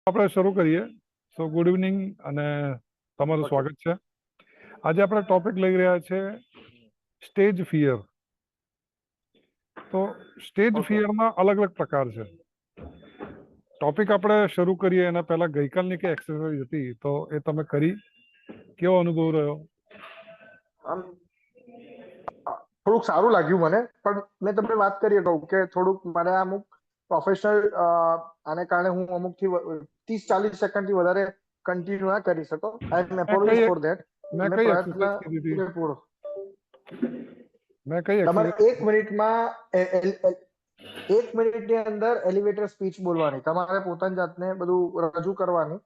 આપણે શરૂ કરીએ. સો ગુડ ઇવનિંગ અને તમારું સ્વાગત છે. આજે આપણે ટોપિક લઈ રહ્યા છે સ્ટેજ ફિયર. તો સ્ટેજ ફિયરના અલગ અલગ પ્રકાર છે. ટોપિક આપણે શરૂ કરીએ એના પહેલા ગઈકાલની કે એક્સરસાઇઝ હતી તો એ તમે કરી, કેવો અનુભવ રહ્યો? થોડુંક સારું લાગ્યું મને, પણ મેં તમને વાત કરી કહું કે થોડુંક મારે અમુક પ્રોફેશનલ આને કારણે હું અમુકથી 30-40 સેકન્ડથી વધારે કન્ટિન્યુ ના કરી શકો. આઈ એમ એપોલોજાઇઝ ફોર ધેટ. મેં કઈ એક્સરસાઇઝ કીધી હતી? મેં કઈ તમારે એક્સરસાઇઝ? 1 મિનિટની અંદર એલિવેટર સ્પીચ બોલવાની, તમારે પોતાની જાતને બધું રજૂ કરવાની.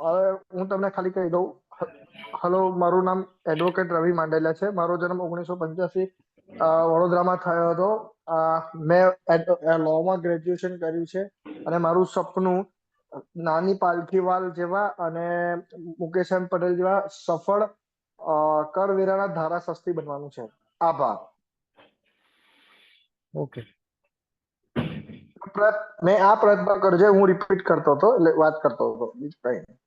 હવે હું તમને ખાલી કહી દઉં. હલો, મારું નામ એડવોકેટ રવિ માંડેલા છે. મારો જન્મ 1985 વડોદરામાં થયો હતો. મેં લોમાં ગ્રેજ્યુએશન કર્યું છે અને મારું સપનું નાની પાલખીવાલ જેવા અને મુકેશ એમ પટેલ જેવા સફળ કરવેરાના ધારાશાસ્ત્રી બનવાનું છે. આભાર. ઓકે, મેં આ પ્રયત્ન કરજે, હું રિપીટ કરતો હતો, એટલે વાત કરતો હતો, બીજું કઈ નહીં.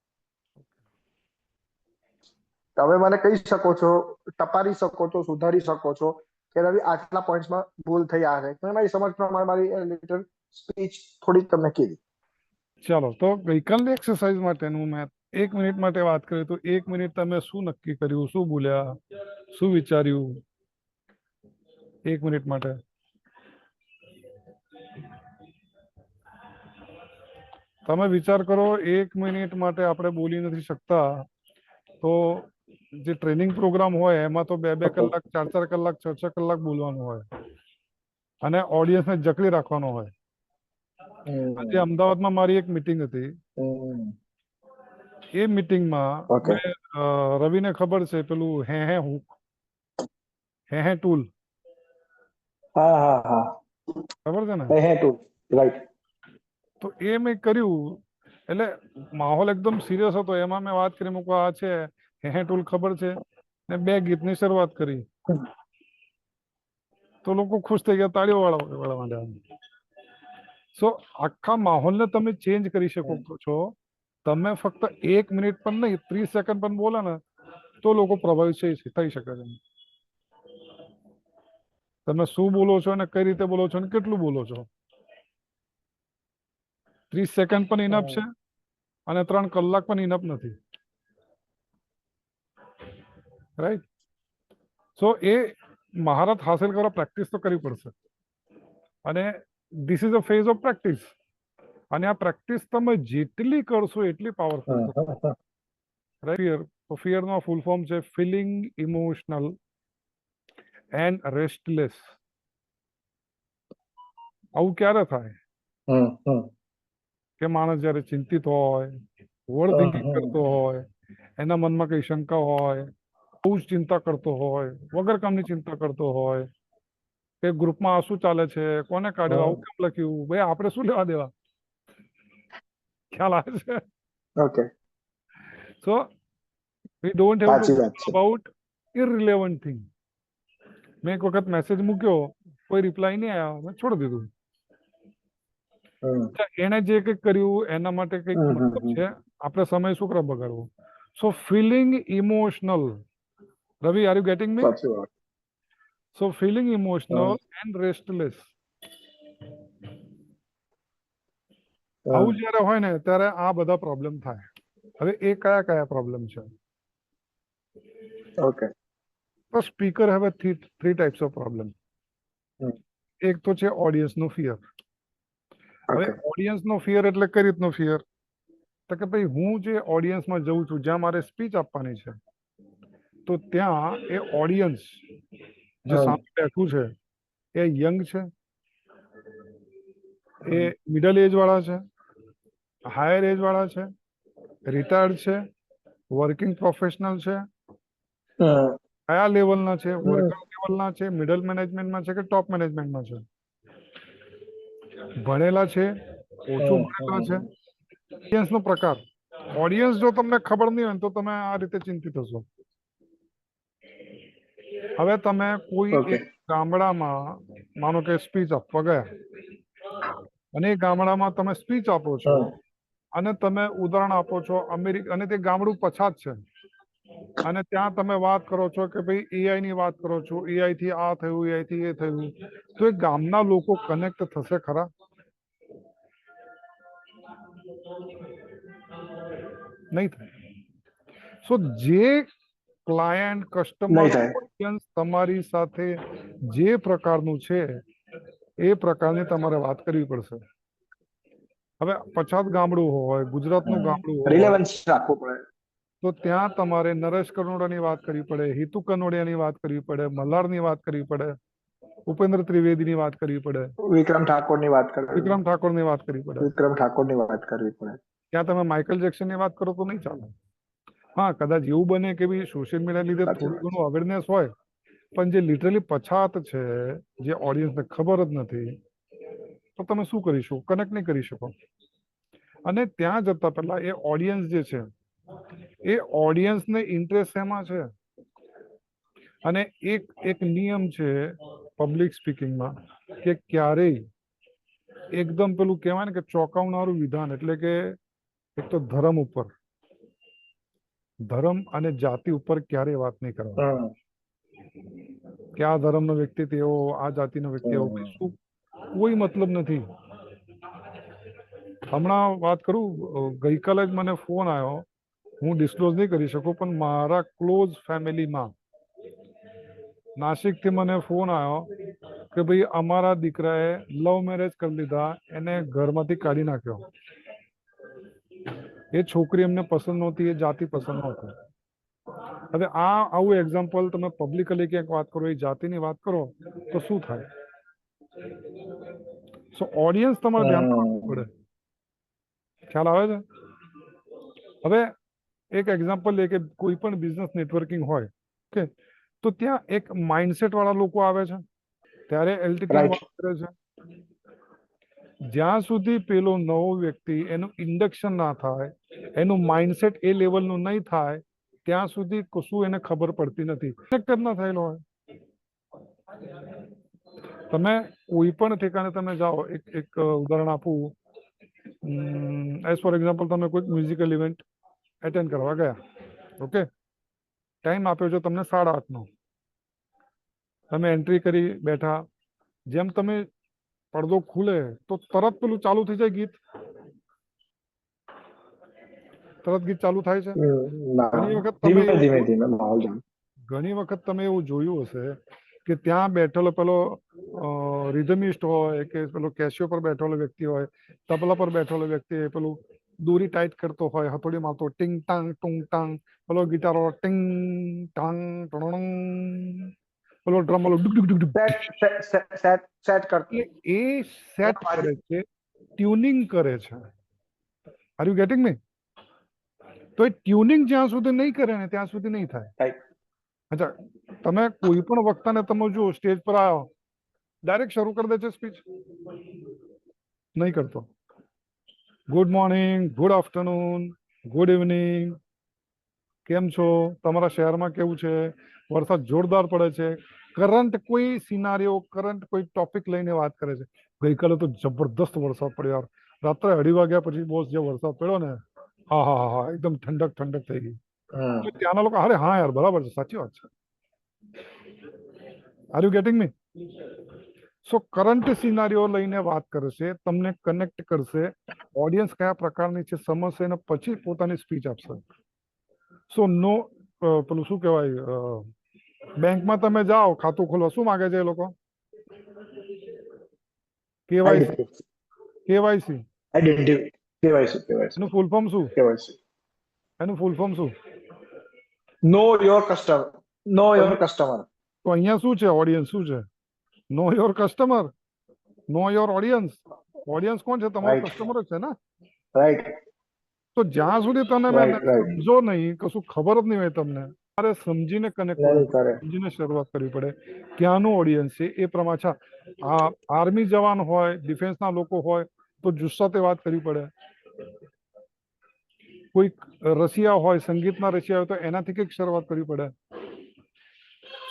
તમે મને કહી શકો છો, ટપારી શકો છો, સુધારી શકો છો કે રવિ આટલા પોઈન્ટ્સમાં ભૂલ થઈ આ છે. મેં મારી સમજ પ્રમાણે મારી લિટલ સ્પીચ થોડી તમને કીધી. ચાલો, તો ગઈકાલની એક્સરસાઇઝ માટેનું મેં 1 મિનિટ માટે વાત કરી તો 1 મિનિટ તમે શું નક્કી કર્યું, શું બોલ્યા, શું વિચાર્યું 1 મિનિટ માટે? તમે વિચાર કરો, 1 મિનિટ માટે આપણે બોલી નથી શકતા તો જે ટ્રેનિંગ પ્રોગ્રામ હોય એમાં તો 2-2 કલાક, 4-4 કલાક, 6-6 કલાક બોલવાનું હોય અને ઓડિયન્સને જકડી રાખવાનો હોય. આજે અમદાવાદમાં મારી એક મીટિંગ હતી. એ મીટિંગમાં રવિને ખબર છે પેલું હે ટૂલ? ખબર છે ને? તો એ મેં કર્યું એટલે માહોલ એકદમ સિરિયસ હતો. એમાં મેં વાત કરી મૂકવા આ છે હે ટૂલ ખબર છે ને 2 ગીતની શરૂઆત કરી તો લોકો ખુશ થઈ ગયા, તાળીઓ વાળવા. સો આખા માહોલને તમે ચેન્જ કરી શકો છો. તમે ફક્ત 1 મિનિટ પણ નહીં, 30 સેકન્ડ પણ બોલો ને તો લોકો પ્રભાવિત થઈ શકે છે. તમે શું બોલો છો અને કઈ રીતે બોલો છો અને કેટલું બોલો છો. 30 સેકન્ડ પણ ઇનફ છે અને 3 કલાક પણ ઇનફ નથી. રાઈટ? સો એ મહારત હાંસલ કરવા પ્રેક્ટિસ તો કરવી પડશે અને this is a phase of practice. અને આ પ્રેક્ટિસ તમે જેટલી કરશો એટલી પાવરફુલ થશે. રાઈટ? તો ફિયરનો ફૂલ ફોર્મ છે ફિલિંગ ઇમોશનલ એન્ડ રેસ્ટલેસ. આવું ક્યારે થાય કે માણસ જયારે ચિંતિત હોય, ઓવર થિંકિંગ કરતો હોય, એના મનમાં કઈ શંકા હોય, બહુ જ ચિંતા કરતો હોય, વગર કામની ચિંતા કરતો હોય કે ગ્રુપમાં શું ચાલે છે, કોને કાઢ્યો, આવું કેમ લખ્યું, ભાઈ આપણે શું લેવા દેવા. ખ્યાલ આવે છે? Okay. So we don't have to about irrelevant thing. મેં એક વખત મેસેજ મૂક્યો, કોઈ રિપ્લાય નહીં આવ્યો, મેં છોડી દીધું. એને જે કંઈક કર્યું એના માટે કંઈક મતલબ છે, આપણે સમય શું કરવા બગાડવો. So feeling emotional. Ravi, are you getting me? So feeling emotional and restless. આવું જયારે હોય ને ત્યારે આ બધા પ્રોબ્લેમ થાય. હવે એ કયા કયા પ્રોબ્લેમ છે? ઓકે. તો સ્પીકર હવે 3 ટાઈપ્સ ઓફ પ્રોબ્લેમ. એક તો છે ઓડિયન્સનો ફિયર. હવે ઓડિયન્સનો ફિયર એટલે કઈ રીતનો ફિયર? તો કે ભાઈ હું જે ઓડિયન્સમાં જઉં છું, જ્યાં મારે સ્પીચ આપવાની છે, તો ત્યાં એ ઓડિયન્સ જે સામે બેઠું છે એ યંગ છે, એ મિડલ એજ વાળા છે, હાયર એજ વાળા છે, રિટાયર્ડ છે, વર્કિંગ પ્રોફેશનલ છે, કયા લેવલના છે, વર્કર લેવલના છે, મિડલ મેનેજમેન્ટમાં છે કે ટોપ મેનેજમેન્ટમાં છે, ભણેલા છે, ઓછું ભણેલા છે, ઓડિયન્સનો પ્રકાર. ઓડિયન્સ જો તમને ખબર નહીં હોય તો તમે આ રીતે ચિંતિત હશો. હવે તમે કોઈ એક ગામડામાં માનો કે સ્પીચ આપવા ગયા અને એ ગામડામાં તમે સ્પીચ આપો છો અને તમે ઉદાહરણ આપો છો અમેરિકા, અને તે ગામડું પછાત છે, અને ત્યાં તમે વાત કરો છો કે ભાઈ એઆઈ ની વાત કરો છો, એઆઈ થી આ થયું, એઆઈ થી એ થયું, તો એ ગામના લોકો કનેક્ટ થશે ખરા? નહીં થાય. સો જે ક્લાયન્ટ, કસ્ટમર, નહીં થાય. ઓડિયન્સ તમારી સાથે જે પ્રકારનું છે એ પ્રકારની તમારે વાત કરવી પડશે. હવે પછાત ગામડું હોય, ગુજરાતનું ગામડું હોય, રિલેવન્સ રાખવું પડે. તો ત્યાં તમારે નરેશ કનોડિયાની વાત કરવી પડે, હિતુ કનોડિયાની વાત કરવી પડે, મલ્હારની વાત કરવી પડે, ઉપેન્દ્ર ત્રિવેદીની વાત કરવી પડે, વિક્રમ ઠાકોરની વાત કરવી વિક્રમ ઠાકોરની વાત કરવી પડે. વિક્રમ ઠાકોરની વાત કરવી પડે. ત્યાં તમે માઇકલ જેક્સનની વાત કરો તો નહીં ચાલે. હા, કદાચ એવું બને કે ભાઈ સોશિયલ મીડિયા લીધે સાચી થોડું વાત ઘણું અવેરનેસ હોય, પણ જે લિટરલી પછાત છે, જે ઓડિયન્સને ખબર જ નથી, તો તમે શું કરીશું? કનેક્ટ નહીં કરી શકો. અને ત્યાં જતા પહેલા એ ઓડિયન્સ જે છે, એ ઓડિયન્સને ઇન્ટરેસ્ટ શેમાં છે? અને એક નિયમ છે પબ્લિક સ્પીકિંગમાં કે ક્યારેય એકદમ પેલું કહેવાય ને કે ચોંકાવનારું વિધાન, એટલે કે એક તો ધર્મ ઉપર, ધર્મ અને જાતિ ઉપર ક્યારેય વાત નહીં કરવાની. કે આ ધર્મનો વ્યક્તિ તેવો, આ જાતિનો વ્યક્તિ એવો, શું કોઈ મતલબ નથી. હમણાં વાત કરું, ગઈકાલે જ મને ફોન આવ્યો, હું ડિસ્ક્લોઝ નહીં કરી શકું, પણ મારા ક્લોઝ ફેમિલીમાં નાસિકથી મને ફોન આવ્યો કે ભાઈ અમારા દીકરાએ લવ મેરેજ કરી લીધા, એને ઘરમાંથી કાઢી નાખ્યો. એ છોકરી એમને પસંદ નહોતી, એ જાતિ પસંદ નહોતી. હવે આવું એક્ઝામ્પલ તમે પબ્લિકલી ક્યાંક વાત કરો, એ જાતિની વાત કરો, તો શું થાય? સો ઓડિયન્સ તમારે ધ્યાનમાં રાખવું પડે. ખ્યાલ આવે છે? હવે એક એક્ઝામ્પલ લે કે કોઈ પણ બિઝનેસ નેટવર્કિંગ હોય, ઓકે, તો ત્યાં એક માઇન્ડસેટ વાળા લોકો આવે છે, ત્યારે એલટીટી વાત કરે છે. જ્યાં સુધી પેલો નવો વ્યક્તિ એનું ઇન્ડક્શન ના થાય, એનું માઇન્ડસેટ એ લેવલનું નહીં થાય, ત્યાં સુધી કશું એને ખબર પડતી નથી. કનેક્ટ જ ના થયેલો હોય. તમે કોઈ પણ ઠેકાણે તમે જાઓ, એક ઉદાહરણ આપું, એઝ ફોર એક્ઝામ્પલ તમે કોઈક મ્યુઝિકલ ઇવેન્ટ એટેન્ડ કરવા ગયા, ઓકે, ટાઈમ આપ્યો છે તમને 8:30નો, તમે એન્ટ્રી કરી, બેઠા, જેમ તમે પડદો ખુલે તો તરત પેલું ચાલુ થઈ જાય ગીત, તરત ગીત ચાલુ થાય છે. ઘણી વખત તમે એવું જોયું હશે કે ત્યાં બેઠેલો પેલો રિધમિસ્ટ હોય કે પેલો કેશિયો પર બેઠેલો વ્યક્તિ હોય, તબલા પર બેઠેલો વ્યક્તિ પેલું દોરી ટાઈટ કરતો હોય, હથોડી મારતો, ટિંગ ટાંગ ટુંગ ટાંગ, પેલો ગિટારો ટિંગ ટાંગ ટણંગ, પેલો ડ્રમ પેલો ડુક ડુક ડુક, સેટ કરતો. એ સેટ કરે છે, ટ્યુનિંગ કરે છે. આર યુ ગેટિંગ મી? તો એ ટ્યુનિંગ જ્યાં સુધી નહીં કરે ને ત્યાં સુધી નહીં થાય. અચ્છા, તમે કોઈ પણ વક્તાને તમે જુઓ સ્ટેજ પર આવ્યો, ડાયરેક્ટ શરૂ કરી દે છે સ્પીચ? નહીં કરતો. Good morning, good afternoon, good evening, કેમ છો, તમારા શહેરમાં કેવું છે, વરસાદ જોરદાર પડે છે, કરંટ કોઈ સિનારીઓ, કરંટ કોઈ ટોપિક લઈને વાત કરે છે. ગઈકાલે તો જબરદસ્ત વરસાદ પડ્યો યાર, રાત્રે 2:30 વાગ્યા પછી બોસ જે વરસાદ પડ્યો ને, હા હા હા, એકદમ ઠંડક ઠંડક થઈ ગઈ. ત્યાંના લોકો, અરે હા યાર, બરાબર છે, સાચી વાત છે. R you getting me? So current સિનારીઓ લઈને વાત કરશે, તમને કનેક્ટ કરશે, ઓડિયન્સ કયા પ્રકારની છે સમજશે, અને પછી પોતાની સ્પીચ આપશે. સો નો, પેલું શું કહેવાય, બેંકમાં તમે જાઓ ખાતું ખોલવા, શું માગે છે એ લોકો? કેવાયસી. કેવાયસી એનું ફૂલ ફોર્મ શું? એનું ફૂલ ફોર્મ શું? નો your customer. Know your customer. તો અહીંયા શું છે? ઓડિયન્સ શું છે? નો your customer, know your audience. Audience કોણ છે? તમારો કસ્ટમર જ છે ને? રાઈટ. તો જ્યાં સુધી તમે સમજો નહીં, કશું ખબર જ નહીં હોય તમને, તમારે સમજીને કનેક્ટ કરવું પડે, સમજીને શરૂઆત કરવી પડે. ક્યાંનું ઓડિયન્સ છે એ પ્રમાણે. આ આર્મી જવાન હોય, ડિફેન્સના લોકો હોય તો જુસ્સાથી વાત કરવી પડે. કોઈ રશિયા હોય, સંગીતના રશિયા હોય તો એનાથી કંઈક શરૂઆત કરવી પડે.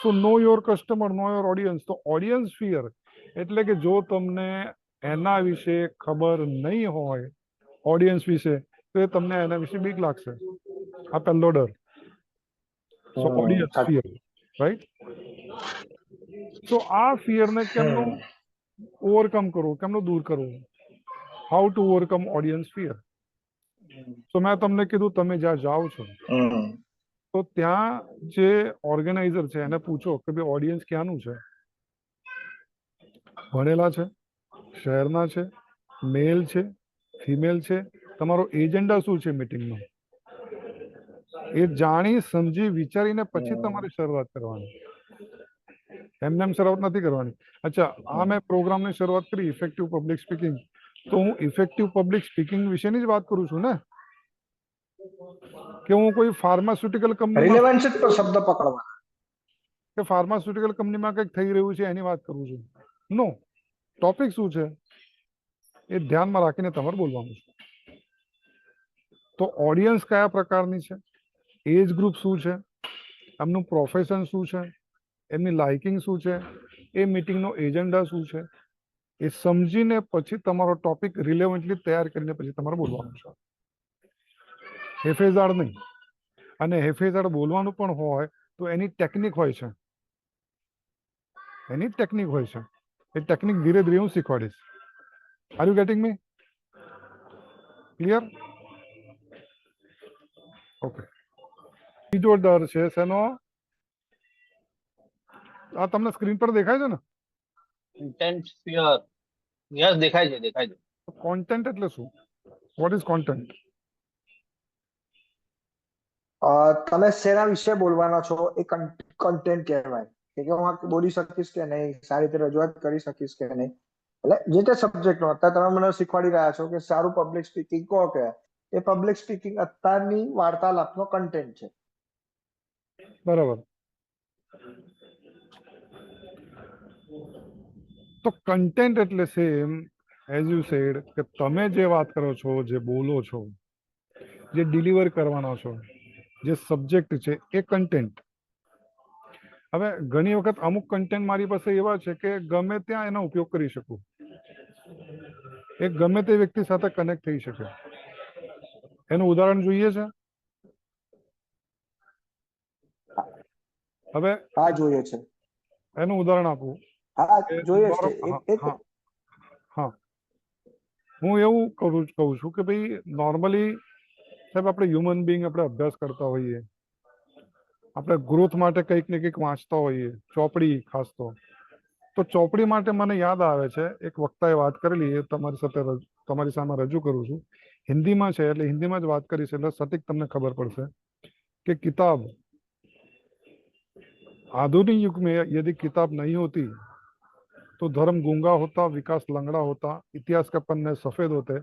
So know your customer, know your audience. તો ઓડિયન્સ ફિયર એટલે કે જો તમને એના વિશે ખબર નહીં હોય, ઓડિયન્સ વિશે, તો એ તમને એના વિશે બીક લાગશે. આ પહેલો ડર. સો ઓડિયન્સ ફિયર, રાઈટ? સો આ ફિયરને કેમનું ઓવરકમ કરવું, કેમનું દૂર કરવું? How to overcome audience fear? તો મેં તમને કીધું, તમે જ્યાં જાઓ છો તો ત્યાં જે ઓર્ગેનાઇઝર છે એને પૂછો કે ભાઈ ઓડિયન્સ ક્યાંનું છે, ભણેલા છે, શહેરના છે, મેલ છે, ફિમેલ છે, તમારો એજન્ડા શું છે મીટિંગનો, એ જાણી સમજી વિચારીને પછી તમારે શરૂઆત કરવાની. એમને એમ શરૂઆત નથી કરવાની. અચ્છા, આ મેં પ્રોગ્રામની શરૂઆત કરી ઇફેક્ટિવ પબ્લિક સ્પીકિંગ, તો હું ઇફેક્ટિવ પબ્લિક સ્પીકિંગ વિશેની જ વાત કરું છું ને, કે હું કોઈ ફાર્માસ્યુટિકલ કંપનીમાં રિલેવન્સ જ શબ્દ પકડવા, કે ફાર્માસ્યુટિકલ કંપનીમાં કંઈક થઈ રહ્યું છે એની વાત કરું છું. નો, ટોપિક શું છે એ ધ્યાનમાં રાખીને તમારે બોલવાનું છે. તો ઓડિયન્સ કયા પ્રકારની છે, એજ ગ્રુપ શું છે, એમનું પ્રોફેશન શું છે, એમની લાઇકિંગ શું છે, એ મીટિંગનો એજન્ડા શું છે, એ સમજીને પછી તમારો ટોપિક રિલેવન્ટલી તૈયાર કરીને પછી તમારે બોલવાનું છે. હેફેઝાડ નહીં. અને હેફેઝાડ બોલવાનું પણ હોય તો એની ટેકનિક હોય છે, એની ટેકનિક હોય છે. એ ટેકનિક ધીરે ધીરે હું શીખવાડીશ. Are you getting me? Clear? Okay. બીજો ડર છે શેનો? આ તમને સ્ક્રીન પર દેખાય છે ને? Intent fear. યસ, દેખાય છે, દેખાય છે. કોન્ટેન્ટ એટલે શું? What is content? તમે શેના વિશે બોલવાના છો એ કન્ટેન્ટ કહેવાય. કે હું આ બોલી શકીશ કે નહીં, સારી રીતે રજૂઆત કરી શકીશ કે નહીં, એટલે જે તે સબ્જેક્ટનો. અત્યારે તમે મને શીખવાડી રહ્યા છો કે સારું પબ્લિક સ્પીકિંગ કહો, કે એ પબ્લિક સ્પીકિંગ અત્યારની વાર્તાલાપનો કન્ટેન્ટ છે. બરાબર. તો કન્ટેન્ટ એટલે સેમ એઝ યુ સેડ કે તમે જે વાત કરો છો, જે બોલો છો, જે ડિલિવર કરવાના છો, જે સબ્જેક્ટ છે એ કન્ટેન્ટ. હવે ઘણી વખત અમુક કન્ટેન્ટ મારી પાસે એવા છે કે ગમે ત્યાં એનો ઉપયોગ કરી શકું, એ ગમે તે વ્યક્તિ સાથે કનેક્ટ થઈ શકે. એનું ઉદાહરણ જોઈએ છે? હવે હા, જોઈએ છે. એનું ઉદાહરણ આપું. હા, જોઈએ છે. હા, હું એવું કહું છું કે ભાઈ નોર્મલી સાહેબ આપણે હ્યુમન બિંગ આપણે અભ્યાસ કરતા હોઈએ, આપણે ગ્રોથ માટે કંઈક ને કંઈક વાંચતા હોઈએ, ચોપડી ખાસ તો ચોપડી માટે મને યાદ આવે છે એક વક્તાએ વાત કરેલી, એ તમારી સાથે તમારી સામે રજૂ કરું છું. હિન્દીમાં છે એટલે હિન્દીમાં જ વાત કરીશ એટલે સટીક તમને ખબર પડશે કે किताब आधुनिक युग में यदि किताब नहीं होती तो धर्म गूंगा होता, विकास लंगड़ा होता, इतिहास के पन्ने सफेद होते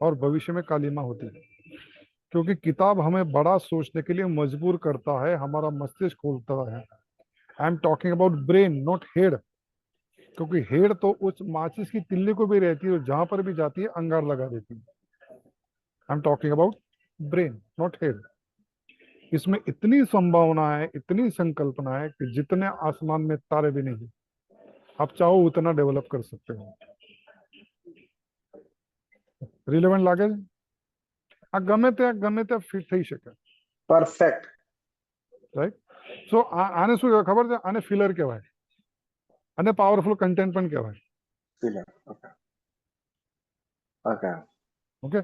और भविष्य में कालिमा होती. क्योंकि किताब हमें बड़ा सोचने के लिए मजबूर करता है, हमारा मस्तिष्क खोलता है. I am talking about brain, not head. क्योंकि हेड तो उस माचिस की तिल्ली को भी रहती है, जहां पर भी जाती है अंगार लगा देती है. I am talking about brain, not head. इसमें इतनी संभावना है, इतनी संकल्पना है कि जितने आसमान में तारे भी नहीं, आप चाहो उतना डेवलप कर सकते हो. રિલેવન્ટ લાગે છે? આ ગમે ત્યાં ફિટ થઈ શકે. પરફેક્ટ. રાઈટ? સો આને શું કહેવાય ખબર છે? આને ફિલર કહેવાય અને પાવરફુલ કન્ટેન્ટ પણ કહેવાય. ઓકે.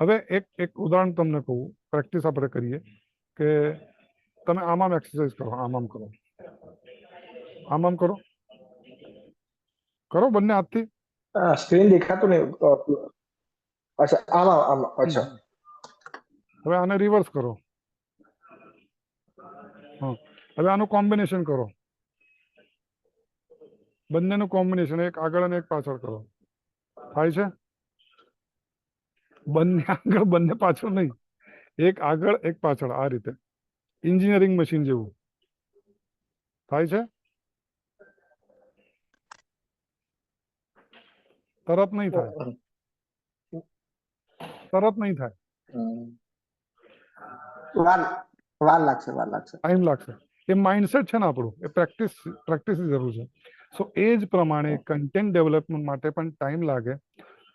હવે એક ઉદાહરણ તમને કહું, પ્રેક્ટિસ આપણે કરીએ કે તમે આમ એક્સરસાઇઝ કરો, આમ કરો, આમ કરો, કરો બંને હાથથી. સ્ક્રીન દેખાતું નહીં. અચ્છા, આમાં અચ્છા. હવે આને રિવર્સ કરો. હા, હવે આનું કોમ્બિનેશન કરો, બંનેનું કોમ્બિનેશન, એક આગળ અને એક પાછળ કરો. થાય છે? બંને આગળ બંને પાછળ નહીં, એક આગળ એક પાછળ, આ રીતે એન્જિનિયરિંગ મશીન જેવું થાય છે. તરત નહીં થાય, તરત નહીં થાય, વાર લાગશે, ટાઈમ લાગશે. એ માઇન્ડસેટ છે ને આપણું, એ પ્રેક્ટિસની જરૂર છે. સો એ જ પ્રમાણે કન્ટેન્ટ ડેવલપમેન્ટ માટે પણ ટાઈમ લાગે.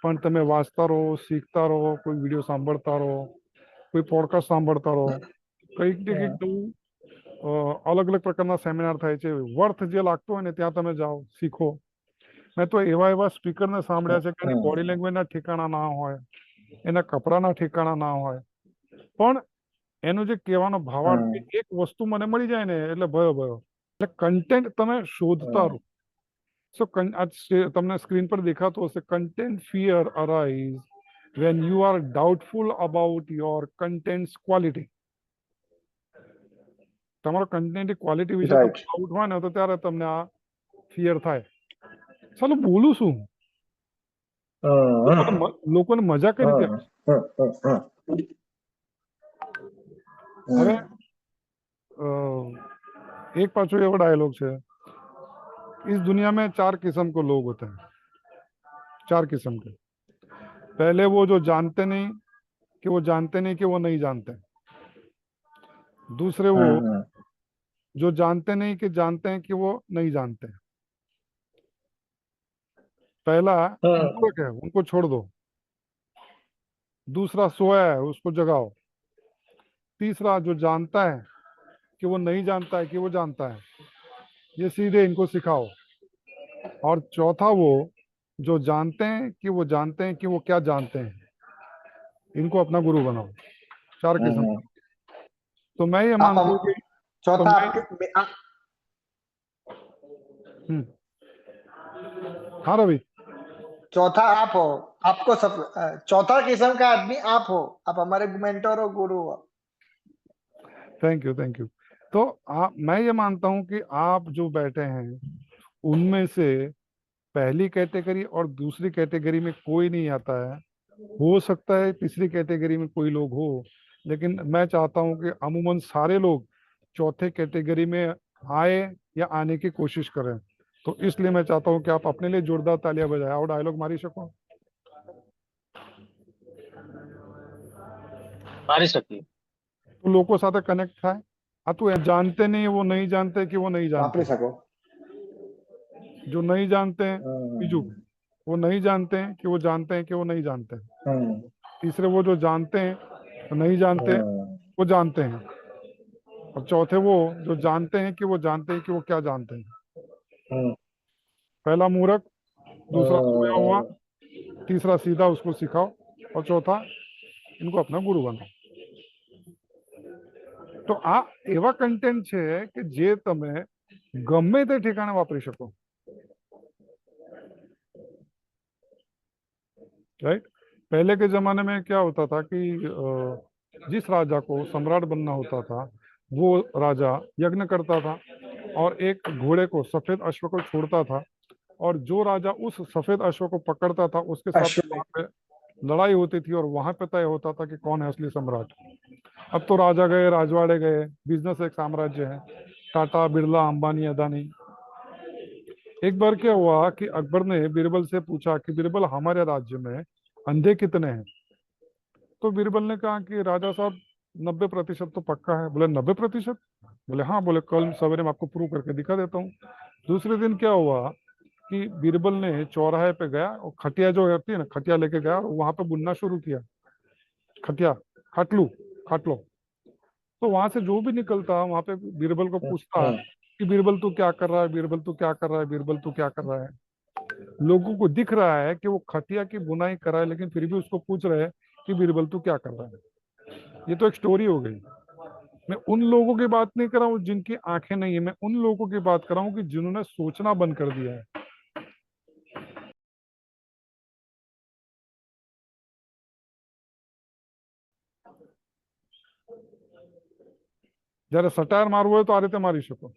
પણ તમે વાંચતા રહો, શીખતા રહો, કોઈ વિડીયો સાંભળતા રહો, કોઈ પોડકાસ્ટ સાંભળતા રહો, કંઈક ને કંઈક નવું અલગ અલગ પ્રકારના સેમિનાર થાય છે. વર્થ જે લાગતો હોય ને ત્યાં તમે જાઓ, શીખો. મેં તો એવા એવા સ્પીકરને સાંભળ્યા છે કે એની બોડી લેંગ્વેજના ઠેકાણા ના હોય, એના કપડાના ઠેકાણા ના હોય, પણ એનો જે કહેવાનો ભાવાર્થ એક વસ્તુ મને મળી જાય ને એટલે ભયો ભયો. એટલે કન્ટેન્ટ તમે શોધતા રહો. સો તમને સ્ક્રીન પર દેખાતું હશે, content fear arise when you are doubtful about your content's quality. તમારો કન્ટેન્ટ ક્વોલિટી વિશે ડાઉટ હોય ને તો ત્યારે તમને આ ફિયર થાય. ચાલો બોલું છું, લોકોને મજા કઈ રીતે હવે एक पाछो एवं डायलॉग है, इस दुनिया में 4 किस्म को लोग होते हैं, 4 किस्म के। पहले वो जो जानते नहीं कि वो जानते नहीं कि वो नहीं जानते। दूसरे वो जो जानते नहीं कि जानते हैं कि वो नहीं जानते। पहला मूर्ख है, उनको छोड़ दो। दूसरा सोया है, उसको जगाओ। तीसरा जो जानता है कि वो नहीं जानता है कि वो जानता है, ये सीधे इनको सिखाओ। और चौथा वो जो जानते हैं कि वो जानते हैं कि वो क्या जानते हैं, इनको अपना गुरु बनाओ। 4 किस्म। तो मैं ये मानता हूँ कि चौथा हाँ रवि, चौथा आप हो, आपको सब चौथा किस्म का आदमी आप हो, आप हमारे मेंटर हो, गुरु हो। Thank you, thank you. तो मैं ये मानता हूं कि आप जो बैठे हैं उनमें से पहली कैटेगरी और दूसरी कैटेगरी में कोई नहीं आता है। हो सकता है तीसरी कैटेगरी में कोई लोग हो, लेकिन मैं चाहता हूं कि अमूमन सारे लोग चौथे कैटेगरी में आए या आने की कोशिश करें। तो इसलिए मैं चाहता हूं कि आप अपने लिए जोरदार तालियां बजाएं और डायलॉग मारी सको। मारी सकी तो लोगों साथे कनेक्ट થાય। આ તું जानते नहीं वो नहीं जानते कि वो नहीं जानते। सको जो नहीं जानते हैं, बीजू वो नहीं जानते हैं कि वो जानते हैं कि वो नहीं जानते हैं। तीसरे वो जो जानते हैं तो नहीं जानते वो जानते हैं। और चौथे वो जो जानते हैं कि वो जानते हैं कि वो क्या जानते हैं। पहला मूर्ख, दूसरा सोया हुआ, तीसरा सीधा उसको सिखाओ, और चौथा इनको अपना गुरु बनाओ। तो आ एवा कंटेंट છે કે જે તમે ગમે તે ઠેકાણે વાપરી શકો, राइट। पहले के जमाने में क्या होता था कि जिस राजा को सम्राट बनना होता था वो राजा यज्ञ करता था और एक घोड़े को, सफेद अश्व को छोड़ता था, और जो राजा उस सफेद अश्व को पकड़ता था उसके साथ वहां पे लड़ाई होती थी और वहां पे तय होता था कि कौन है असली सम्राट। अब तो राजा गए, राजवाड़े गए, बिजनेस एक साम्राज्य है, टाटा, बिरला, अंबानी, अदानी। एक बार क्या हुआ कि अकबर ने बीरबल से पूछा कि बीरबल हमारे राज्य में अंधे कितने हैं। तो बीरबल ने कहा कि राजा साहब 90% तो पक्का है। बोले 90%? बोले हाँ। बोले कल सवेरे मैं आपको प्रूव करके दिखा देता हूँ। दूसरे दिन क्या हुआ कि बीरबल ने चौराहे पे गया और खटिया जो होती है ना, खटिया लेके गया और वहां पे बुनना शुरू किया। खटिया, खाटलो। तो वहां से जो भी निकलता वहां पे बीरबल को पूछता कि बीरबल तू क्या कर रहा है, बीरबल तू क्या कर रहा है, बीरबल तू क्या कर रहा है। लोगों को दिख रहा है कि वो खटिया की बुनाई कर रहा है, लेकिन फिर भी उसको पूछ रहे हैं कि बीरबल तू क्या कर रहा है। ये तो एक स्टोरी हो गई। मैं उन लोगों की बात नहीं कर रहा हूँ जिनकी आंखें नहीं है, मैं उन लोगों की बात कर रहा हूँ कि जिन्होंने सोचना बंद कर दिया है। જ્યારે સટાયર મારવું હોય તો આ રીતે મારી શકો।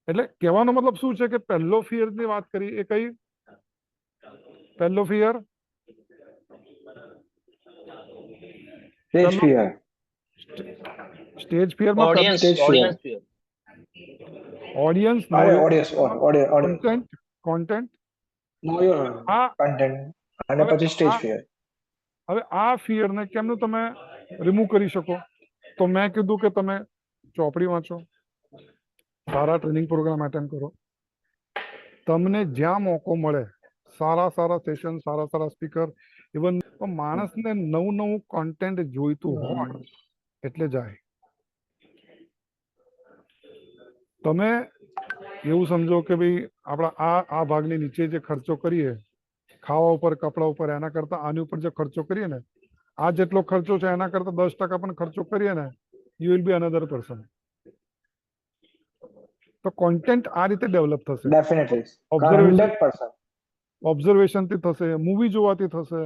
એટલે કહેવાનો મતલબ શું છે કે પહેલો ફિયર ની વાત કરી એ કઈ? પહેલો ફિયર स्टेज फियर में audience fear audience content content અને પછી સ્ટેજ ફિયર। હવે આ ફિયર ને કેમનું તમે રિમૂવ કરી શકો? તો મેં કીધું કે તમે ચોપડી વાંચो, सारा ट्रेनिंग प्रोग्राम अटेन्ड करो, तमने ज्यां मौको मळे સારા સેશન, સારા સ્પીકર, ઇવન માણસને નવું કોન્ટેન્ટ જોઈતું હોય એટલે જાય. તમે એવું સમજો કે ભાઈ આપણા આ ભાગની નીચે જે ખર્ચો કરીએ ખાવા ઉપર, કપડા ઉપર, એના કરતા આની ઉપર જે ખર્ચો કરીએ ને, આ જેટલો ખર્ચો છે એના કરતા 10% પણ ખર્ચો કરીએ ને, you will be another person. તો કોન્ટેન્ટ આ રીતે ડેવલપ થશે. ડેફિનેટલી 100%. ઓબ્ઝર્વેશનથી થશે, મૂવી જોવાથી થશે.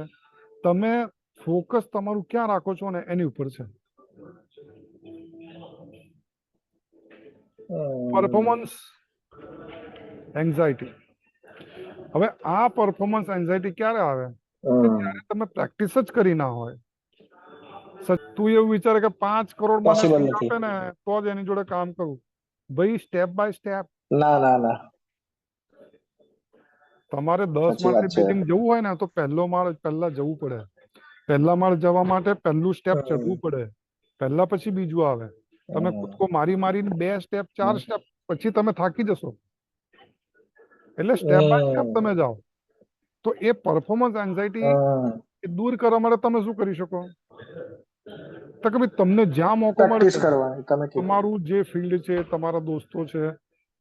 તમે ફોકસ તમારું ક્યાં રાખો છો ને એની ઉપર છે. Performance anxiety. હવે આ પરફોર્મન્સ એન્ઝાયટી ક્યારે આવે? કે જ્યારે તમે પ્રેક્ટિસ જ કરી ના હોય. તું એવું વિચારે કે 5 કરોડ મને પોસિબલ fee નથી. આપે ને તો જ એની જોડે કામ કરું. ભાઈ સ્ટેપ બાય સ્ટેપ. ના. તમારે 10 સાચી વાત માળની છે. બિલ્ડિંગ જવું હોય ને તો પહેલો માળ પહેલા જવું પડે. પહેલા માળ જવા માટે પહેલું સ્ટેપ ચડવું પડે, પહેલા પછી બીજું આવે. તમે કૂદકો મારીને 2 સ્ટેપ 4 સ્ટેપ પછી તમે થાકી જશો. એટલે સ્ટેપ બાય સ્ટેપ તમે જાઓ. તો એ પરફોર્મન્સ એન્ઝાયટી દૂર કરવા માટે તમે શું કરી શકો? તો કે ભાઈ તમને જ્યાં મોકો મળે, પ્રેક્ટિસ કરવાની તમે કીધું. તમારું જે ફિલ્ડ છે, તમારા દોસ્તો છે,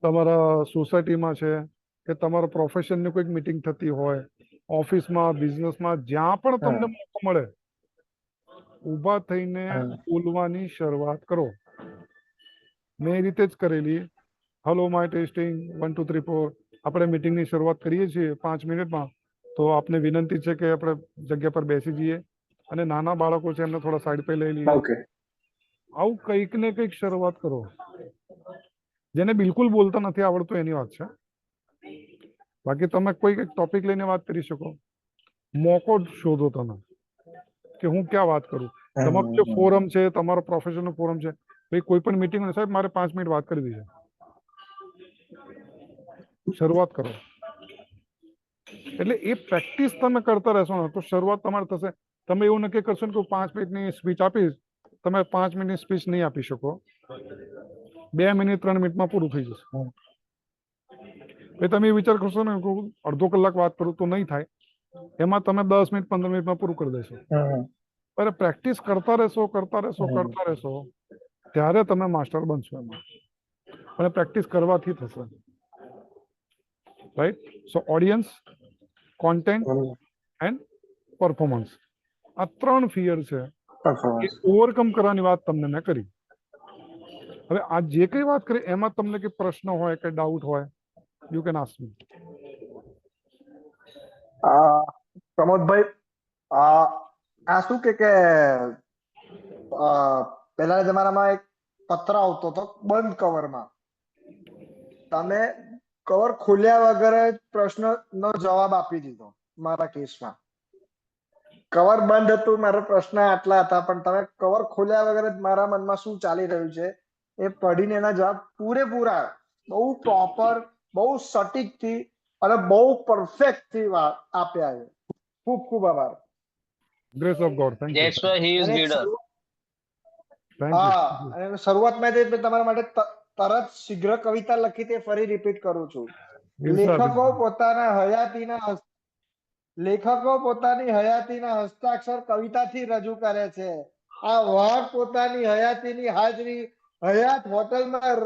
તમારા સોસાયટીમાં છે, કે તમારા પ્રોફેશનની કોઈક મીટિંગ થતી હોય, ઓફિસમાં, બિઝનેસમાં, જ્યાં પણ તમને મોકો મળે, ઊભા થઈને બોલવાની શરૂઆત કરો. મેં એ રીતે જ કરેલી. Hello my testing 1 2 3 4. આપણે મીટિંગની શરૂઆત કરીએ છીએ 5 મિનિટમાં, તો આપને વિનંતી છે કે આપણે જગ્યા પર બેસી જઈએ અને નાના બાળકો છે એમને થોડા સાઈડ પર લઈ લઈએ. ઓકે. આવું કંઈક ને કંઈક શરૂઆત કરો. જેને બિલકુલ બોલતા નથી આવડતું એની વાત છે. બાકી તમે કોઈ એક ટોપિક લઈને વાત કરી શકો. મોકો શોધો તમે કે હું ક્યાં વાત કરું. તમારું જે ફોરમ છે, તમારો પ્રોફેશનલ ફોરમ છે, ભાઈ કોઈ પણ મીટિંગ સાહેબ મારે 5 મિનિટ વાત કરવી છે, શરૂઆત કરો. એટલે એ પ્રેક્ટિસ તમે કરતા રહેશો ને તો શરૂઆત તમારે થશે. તમે એવું નક્કી કરશો ને કે 5 મિનિટની સ્પીચ આપીશ, તમે 5 મિનિટની સ્પીચ નહીં આપી શકો. 2 મિનિટ 3 મિનિટમાં પૂરું થઈ જશે. એ તમે વિચાર કરશો ને અડધો કલાક વાત કરું તો નહીં થાય, એમાં તમે 10 મિનિટ 15 મિનિટમાં પૂરું કરી દેશો. અરે પ્રેક્ટિસ કરતા રહેશો ત્યારે તમે માસ્ટર બનશો એમાં. અને પ્રેક્ટિસ કરવાથી થશે. Right? So audience, content and performance, આ 3 ફિયર છે એ ઓવરકમ કરવાની વાત તમને મેં કરી. હવે આ જે કઈ વાત કરી એમાં તમને કઈ પ્રશ્ન હોય કે ડાઉટ હોય, યુ કેન આસ્ક મી. પ્રમોદભાઈ, આ શું કે પહેલાના જમાનામાં એક પત્ર આવતો હતો બંધ કવરમાં. તમે કવર ખોલ્યા વગર જ પ્રશ્નનો જવાબ આપી દીધો. મારા કેસમાં કવર બંધ હતું, મારો પ્રશ્ન આટલા હતા, પણ તમે કવર ખોલ્યા વગર જ મારા મનમાં શું ચાલી રહ્યું છે એ પઢીને એના જવાબ પૂરેપૂરા, બહુ પ્રોપર, બહુ સટીક થી અને બહુ પરફેક્ટ થી આપ્યા છે. ખૂબ ખૂબ આભાર. Grace of God. Thank you. That's why he is leader. અને શરૂઆતમાં જે તમારા માટે તરત શીઘ્ર કવિતા લખી તે ફરી રિપીટ કરું છું. લેખકો પોતાની હયાતીના હસ્તાક્ષર કવિતાથી રજૂ કરે છે. આ વાઘ પોતાની હયાતીની હાજરી હયાત હોટલમાં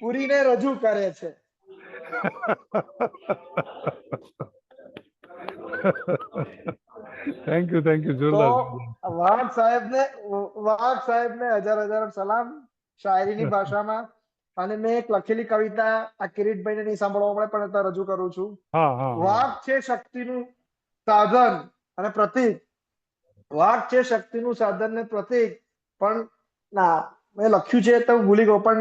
પૂરીને રજૂ કરે છે. થેન્ક યુ તો જોરદાર. વાઘ સાહેબને હજાર સલામ શાયરીની ભાષામાં. અને મેં એક લખેલી કવિતા આ કિરીટભાઈને નહીં સાંભળવા મળે પણ અત્યારે રજૂ કરું છું. વાઘ છે શક્તિનું સાધન અને પ્રતીક. વાઘ છે શક્તિનું સાધન ને પ્રતીક. પણ ના, મેં લખ્યું છે તો ભૂલી ગયો, પણ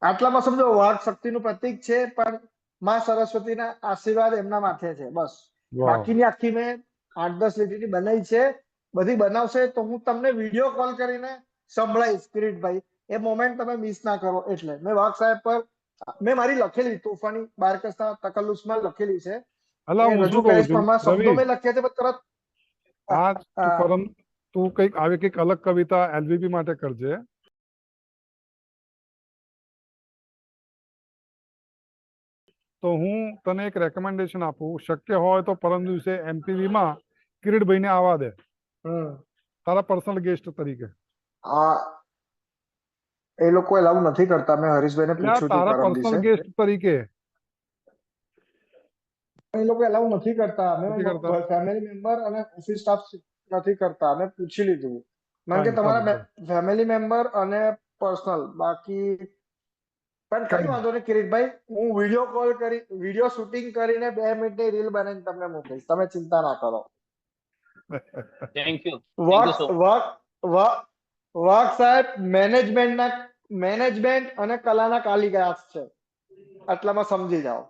આટલામાં સમજો વાઘ શક્તિનું પ્રતીક છે, પણ માં સરસ્વતીના આશીર્વાદ એમના માથે છે. બસ બાકીની આખી મેં 8-10 લીટીની બનાવી છે. બધી બનાવશે તો હું તમને વિડીયો કોલ કરીને સંભળાઈશ કિરીટભાઈ. એ મોમેન્ટ તમે મિસ ના કરો. એટલે મેં વાઘ સાહેબ પર મેં મારી લખેલી તોફાની બારકસના તકલ્લુસમાં લખેલી છે. રજૂ કરીશ, પણ શબ્દો મેં લખ્યા છે તરત. તું કઈક આવી કઈક અલગ કવિતા એલવીપી માટે કરજે. તો હું તને એક રેકમેન્ડેશન આપું, શક્ય હોય તો પરમ દિવસે MTV માં કિરીટભાઈને આવવા દે હમ તારા પર્સનલ ગેસ્ટ તરીકે. આ એ લોકો એલાઉ નથી કરતા. મેં હરીશભાઈને એટલે આ પૂછ્યું હતું તારા પરમ પર્સનલ દિવસે, ગેસ્ટ તરીકે એ લોકો એલાઉ નથી કરતા. નથી કરતા. અમે ફેમિલી મેમ્બર અને ઓફિસ સ્ટાફ નથી કરતા. અમે પૂછી લીધું, કારણ કે Fine, તમારા ચાલો. ફેમિલી મેમ્બર અને પર્સનલ, બાકી પણ કઈ Fine. વાંધો નહીં કિરીટભાઈ, હું વિડીયો કોલ કરી, વિડીયો શૂટિંગ કરીને 2 મિનિટની રીલ બનાવીને તમને મોકલીશ, તમે ચિંતા ના કરો. Thank you. Thank you વાઘ so much. વાઘ વાઘ વાઘ સાહેબ મેનેજમેન્ટ અને કલાના કાલિદાસ છે, આટલામાં સમજી જાઓ.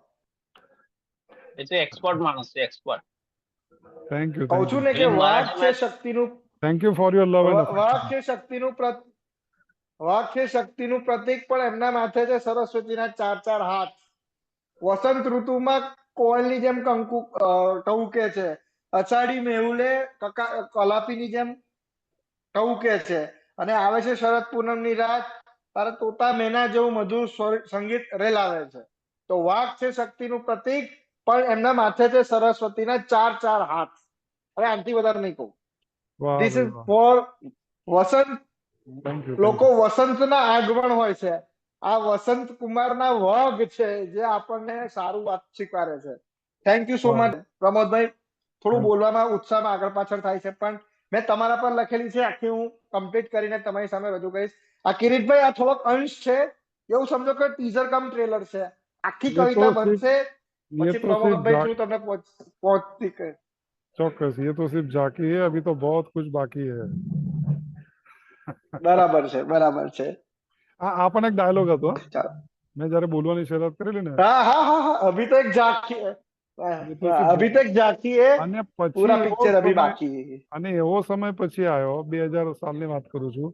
એ તો એક્સપર્ટ માણસ છે, એક્સપર્ટ. થેન્ક યુ, કહું થેન્ક છું યુ, ને કે એટલે વાઘ છે મરાઠીમાં શક્તિનું, thank you for your love and વાઘ છે શક્તિનું વાઘ છે શક્તિનું પ્રતીક, પણ એમના માથે છે સરસ્વતીના 4 હાથ. વસંત ઋતુમાં કોયલની જેમ ટહુકે છે, અષાઢી મેહુલે કલાપીની જેમ ટહુકે છે, અને આવે છે શરદ પૂનમની રાત, તારા તોતા મેના જેવું મધુર સંગીત રેલાવે છે. તો વાઘ છે શક્તિનું પ્રતીક, પણ એમના માથે છે સરસ્વતીના 4 હાથ. હવે આનાથી વધારે નહીં કહું. વાહ ધીસ ભાઈ ઇઝ વાહ. Four Vasant. થેન્ક યુ, લોકો વસંતના આગમન હોય છે, આ વસંત કુમારના વાઘ છે જે આપણને સારું વાત શીખવાડે છે. થેન્ક યુ સો વાહ. મચ પ્રમોદભાઈ. થોડું Thank- બોલવામાં ઉત્સાહમાં આગળ પાછળ થાય છે, પણ મેં તમારા પર લખેલી છે આખી, હું કમ્પ્લીટ કરીને તમારી સામે રજૂ કરીશ. આ કિરીટભાઈ, આ થોડોક અંશ છે, એવું સમજો કે ટીઝર કમ ટ્રેલર છે. આખી ये કવિતા तो सिर्फ બનશે ये પછી तो सिर्फ પ્રમોદભાઈ થ્રુ તમને પહોંચતી કહીશ. चौकस, ये तो सिर्फ झांकी है, अभी तो बहुत कुछ बाकी है. બરાબર છે, બરાબર છે. આ પણ એક ડાયલોગ હતો. ચાલો. મેં જયારે બોલવાની શરૂઆત કરેલી ને, हाँ हाँ हाँ हाँ, अभी तो एक झांकी है, ये तो सिर्फ अभी तो एक झांकी है, અને પછી पूरा એવો पिक्चर अभी સમય बाकी है. અને એવો સમય પછી આવ્યો, 2000 સાલની વાત કરું છું,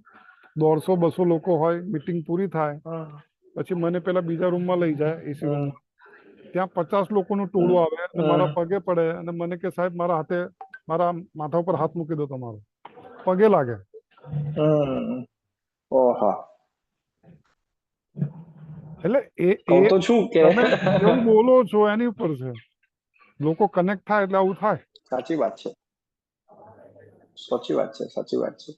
150-200 લોકો હોય, મીટિંગ પૂરી થાય हाँ, પછી મને પેલા બીજા રૂમમાં લઈ જાય, એસી हाँ, રૂમમાં. ત્યાં 50 લોકોનું ટોળું આવે અને મારા પગે પડે અને મને કે સાહેબ મારા હાથે, મારા માથા ઉપર હાથ મૂકી દો, તમારો પગે લાગે. हाँ, ઓહો. એટલે એ કહું તો છું કે તમે કેવું બોલો છો એની ઉપર છે. લોકો કનેક્ટ થાય એટલે આવું થાય. સાચી વાત છે, સાચી વાત છે, સાચી વાત છે.